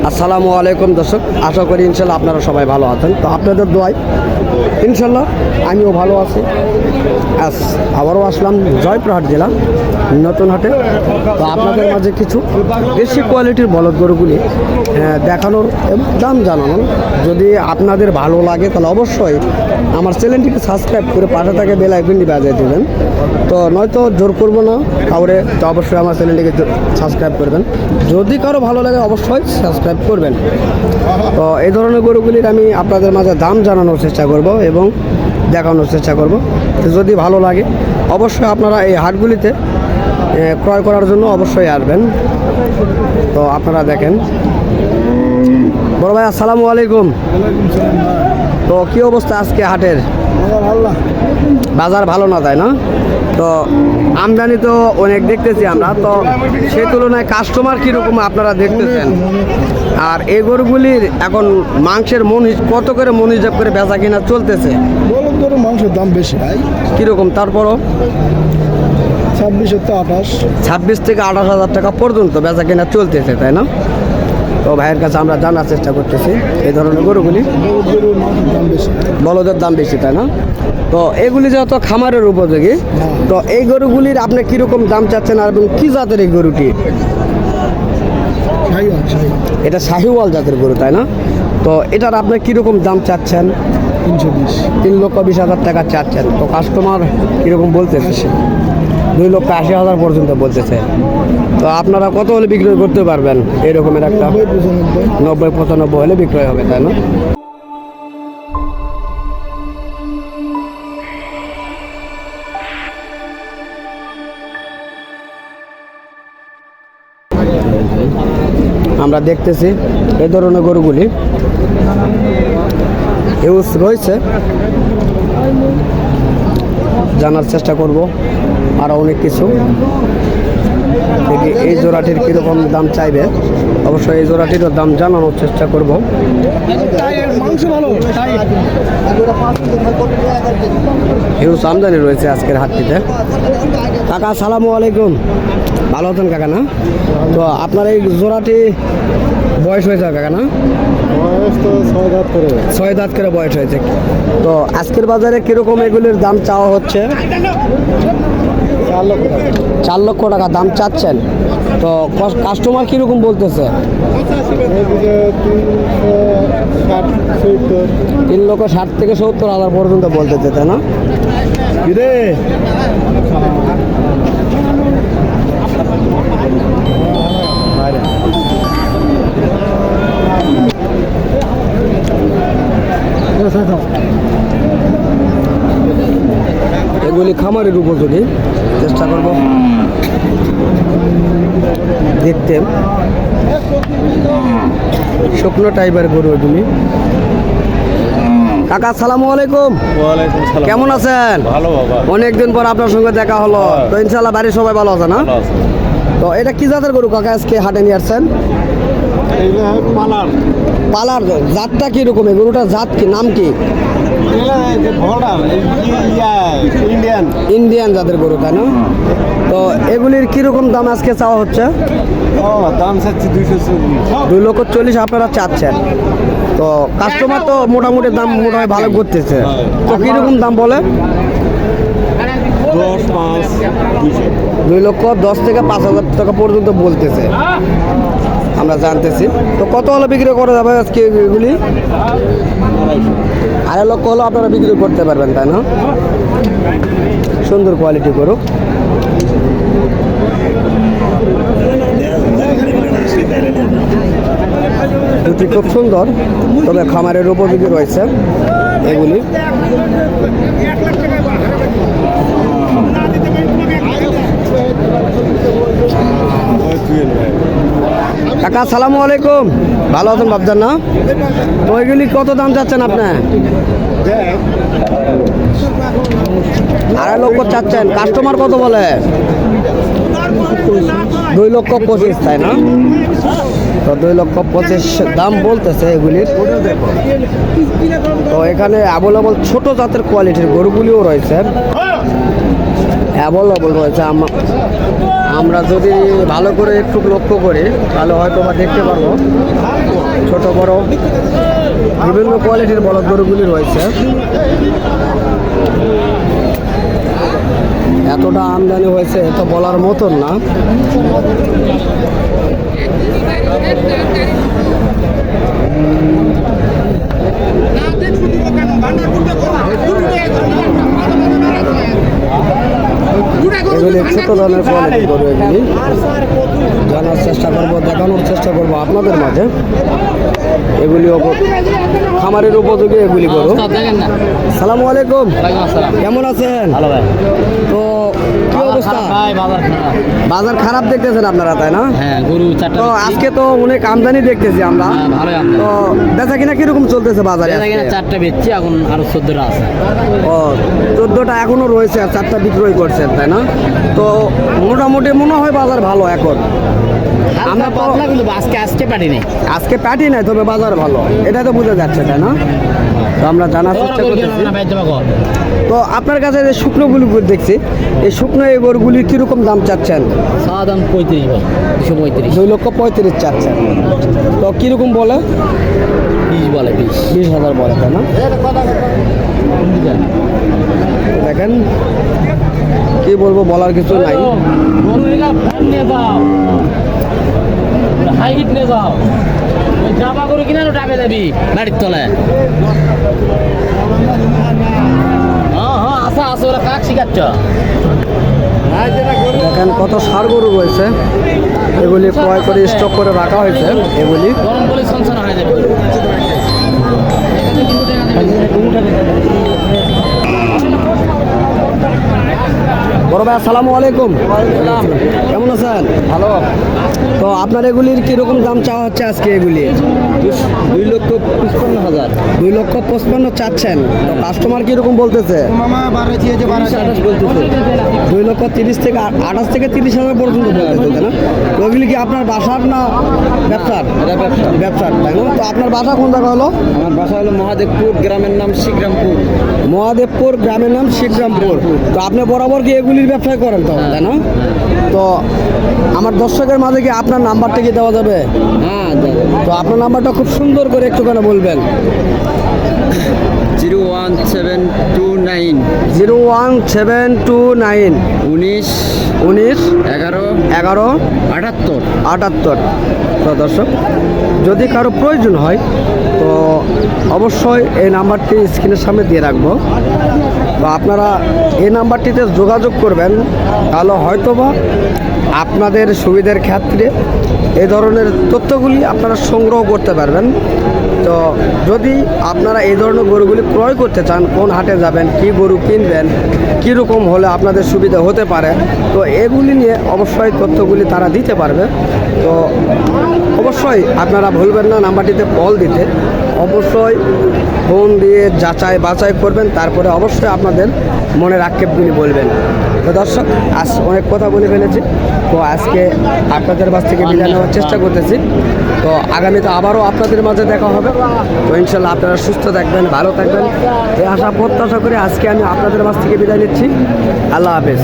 আসসালামু আলাইকুম দর্শক, আশা করি ইনশাল্লাহ আপনারা সবাই ভালো আছেন। তো আপনাদের দোয়ায় ইনশাল্লাহ আমিও ভালো আছি। আবারও আসলাম জয়পুরহাট জেলা নতুন হাটে। তো আপনাদের মাঝে কিছু বেশি কোয়ালিটির বলদ গরুগুলি দেখানোর এবং দাম জানানোর। যদি আপনাদের ভালো লাগে তাহলে অবশ্যই আমার চ্যানেলটিকে সাবস্ক্রাইব করে পাশে থাকে বেল আইকনটি বাজিয়ে দেবেন। তো নয়তো জোর করবো না কাউরে, তো অবশ্যই আমার চ্যানেলটিকে সাবস্ক্রাইব করবেন। যদি কারো ভালো লাগে অবশ্যই সাবস্ক্রাইব করবেন। তো এই ধরনের গরুগুলির আমি আপনাদের মাঝে দাম জানানোর চেষ্টা করব এবং দেখানোর চেষ্টা করব। যদি ভালো লাগে অবশ্যই আপনারা এই হাটগুলিতে ক্রয় করার জন্য অবশ্যই আসবেন। তো আপনারা দেখেন, বড় ভাই আসসালামু আলাইকুম। তো কী অবস্থা আজকে হাটের? বাজার ভালো না, তাই না? তো আমদানি তো অনেক দেখতেছি আমরা, তো সেই তুলনায় কাস্টমার কীরকম আপনারা দেখতেছেন? আর এই গরুগুলির এখন মাংসের মন কত করে মন হিসাব করে বেচা কিনা চলতেছে? মাংসের দাম বেশি ভাই। কীরকম? তারপরও 26 থেকে 28 হাজার টাকা পর্যন্ত বেচা কিনা চলতেছে, তাই না? তো ভাইয়ের কাছে আমরা জানার চেষ্টা করতেছি এই ধরনের গরুগুলি বলদের দাম বেশি, তাই না? তো এগুলি যেহেতু খামারের উপযোগী, তো এই গরুগুলির আপনি কীরকম দাম চাচ্ছেন আর এবং কী জাতের এই গরুটি? এটা শাহিওয়াল জাতের গরু, তাই না? তো এটার আপনি কীরকম দাম চাচ্ছেন? 3,20,000 টাকা চাচ্ছেন। তো কাস্টমার কীরকম বলতেছে? 2,80,000 পর্যন্ত বলতেছে। তো আপনারা কত হলে বিক্রয় করতে পারবেন? এরকমের একটা 90-95 হলে বিক্রয় হবে, তাই না? আমরা দেখতেছি এই ধরনের গরুগুলি হিউজ রয়েছে, জানার চেষ্টা করব আরও অনেক কিছু। দেখি এই জোড়াটির কীরকম দাম চাইবে, অবশ্যই এই জোড়াটিরও দাম জানানোর চেষ্টা করব। হিউজ আমদানি রয়েছে আজকের হাটটিতে। কাকা আসসালামু আলাইকুম, ভালো আছেন কাকা? না, তো আপনার এই জোড়াটি বয়স হয়েছে কাকা? না, ছয় দাঁত করে বয়স হয়েছে। তো আজকের বাজারে কিরকম এগুলির দাম চাওয়া হচ্ছে? 4 লক্ষ টাকা দাম চাচ্ছেন। তো কাস্টমার কিরকম বলতেছে? 3,60,000 থেকে 70,000 পর্যন্ত বলতেছে, তাই না? এগুলি খামারের উপযোগী, চেষ্টা করব দেখতে। শুকনো টাইপের গরু এগুলি। কাকা আসসালামু আলাইকুম, কেমন আছেন? ভালো বাবা, অনেকদিন পর আপনার সঙ্গে দেখা হলো। তো ইনশাল্লাহ বাড়ির সবাই ভালো আছে না? তো এটা কি জাতের গরু কাকা আজকে হাটে নিয়ে আসছেন? পালার জাতটা কিরকম? এই গরুটার জাত কি, নাম কি? ইন্ডিয়ান জাতের গরু, তাই না? তো এগুলির কিরকম দাম আজকে চাওয়া হচ্ছে? দাম চাচ্ছি 2,40,000 আপনারা চাচ্ছেন। তো কাস্টমার তো মোটামুটি দাম মোটামুটি ভালো করতেছে। তো কিরকম দাম বলে? 2,10,000 থেকে 5,000 টাকা পর্যন্ত বলতেছে, আমরা জানতেছি। তো কত হলে বিক্রি করা যাবে আজকে এগুলি? 2.5 লক্ষ হলে আপনারা বিক্রি করতে পারবেন, তাই না? সুন্দর কোয়ালিটি গরু। দুটি খুব সুন্দর, তবে খামারের উপযোগী রয়েছে এগুলি। কাকা আসসালামু আলাইকুম, ভালো আছেন বাবজান? না, তো এগুলি কত দাম চাচ্ছেন আপনি? 2.5 লক্ষ চাচ্ছেন। কাস্টমার কত বলে? 2,25,000, তাই না? তো 2,25,000 দাম বলতেছে এগুলির। তো এখানে অ্যাভেলেবল ছোট জাতের কোয়ালিটির গরুগুলিও রয়েছে, অ্যাভেলেবল রয়েছে। আমরা যদি ভালো করে একটু লক্ষ্য করি তাহলে হয়তো বা দেখতে পারবো ছোট বড় বিভিন্ন কোয়ালিটির বলদ গরুগুলি রয়েছে। এতটা আমদানি হয়েছে তো বলার মতন না। এগুলি ছোট ধরনের কোয়ালিটি গরু, এগুলি জানার চেষ্টা করবো, দেখানোর চেষ্টা করবো আপনাদের মাঝে। এগুলিও খামারের উপযোগী এগুলি গরু। সালামু আলাইকুম, কেমন আছেন? তো কি অবস্থা? বাজার খারাপ দেখতেছেন আপনারা, তাই না? হ্যাঁ, গরু চারটা তো আজকে তো অনেক আমদানি দেখতেছি আমরা। ভালোই আমদানি। তো বেচা কিনা কিরকম চলতেছে বাজারে? এখানে চারটা বেচছি, এখন আরো 14টা আছে। ও 14টা এখনো রয়েছে আর 4টা বিক্রয় করছেন, তাই না? তো মোটামুটি মনে হয় বাজার ভালো এখন। আমরা পাতলা কিন্তু আজকে পারি নেই। আজকে প্যাটি নাই, তবে বাজার ভালো, এটা তো বোঝা যাচ্ছে, তাই না? তো আমরা জানার চেষ্টা করতেছি। তো আপনার কাছে যে শুকনো গুলি দেখছি, এই শুকনো এই গরুগুলির কিরকম দাম চাচ্ছেন? সাদা দাম 35 ভাই, 235। 2,35,000 চাচ্ছেন। তো কিরকম বলে? 20 বলে, 20,000 বলে, তাই না? দেখেন কি বলবো, বলার কিছু নাই। হাই হিট নিয়ে যাও, ওই জামা গরু কিনা ডাবে যাবি বাড়ির তলায়। হ্যাঁ আসা আসে, ওরা কাক শিখাচ্ছ। দেখেন কত ষাঁড় গরু রয়েছে, এগুলি ক্রয় করে স্টক করে রাখা হয়েছে। এগুলি গরম বলে সংসার হয়ে যাবে। বড় ভাই আসসালামু আলাইকুম, কেমন আছেন? ভালো। তো আপনার এগুলির কিরকম দাম চাওয়া হচ্ছে আজকে? এগুলি 2,55,000। 2,55,000 চাচ্ছেন। তো কাস্টমার কিরকম বলতেছে? মামা বাড়ে দিয়েছে, বাড়ে 28 বলতেছে। 2,30,000 থেকে 28 থেকে 30,000 পর্যন্ত বলতেছে, তাই না? তো ওগুলি কি আপনার বাসার না ব্যবসার? এটা ব্যবসা। ব্যবসার, তাই না? তো আপনার বাসা কোন জায়গা হলো? আমার বাসা হলো মহাদেবপুর, গ্রামের নাম শিবগ্রামপুর। মহাদেবপুর, গ্রামের নাম শিবগ্রামপুর। তো আপনি বরাবর কি এগুলির ব্যবসা করেন তো, তাই না? তো আমার দর্শকের মাঝে কি আপনার নাম্বারটা কি দেওয়া যাবে? হ্যাঁ, তো আপনার নাম্বারটা খুব সুন্দর করে একটুখানি বলবেন। 01729 01729 19 19 11 11 78। 78। তো দর্শক, যদি কারো প্রয়োজন হয় তো অবশ্যই এই নাম্বারটি স্ক্রিনের সামনে দিয়ে রাখবো। তো আপনারা এই নাম্বারটিতে যোগাযোগ করবেন, তাহলে হয়তোবা আপনাদের সুবিধার ক্ষেত্রে এই ধরনের তথ্যগুলি আপনারা সংগ্রহ করতে পারবেন। তো যদি আপনারা এই ধরনের গরুগুলি ক্রয় করতে চান, কোন হাটে যাবেন, কি গরু কিনবেন, কীরকম হলে আপনাদের সুবিধা হতে পারে, তো এগুলি নিয়ে অবশ্যই তথ্যগুলি তারা দিতে পারবে। তো অবশ্যই আপনারা ভুলবেন না নাম্বারটিতে কল দিতে। অবশ্যই ফোন দিয়ে যাচাই বাছাই করবেন, তারপরে অবশ্যই আপনাদের মনের আক্ষেপগুলি বলবেন। তো দর্শক, আজ অনেক কথা বলে ফেলেছি, তো আজকে আপনাদের কাছ থেকে বিদায় নেওয়ার চেষ্টা করতেছি। তো আগামীতে আবারও আপনাদের মাঝে দেখা হবে। তো ইনশাল্লাহ আপনারা সুস্থ থাকবেন, ভালো থাকবেন, এই আশা প্রত্যাশা করে আজকে আমি আপনাদের কাছ থেকে বিদায় নিচ্ছি। আল্লাহ হাফেজ।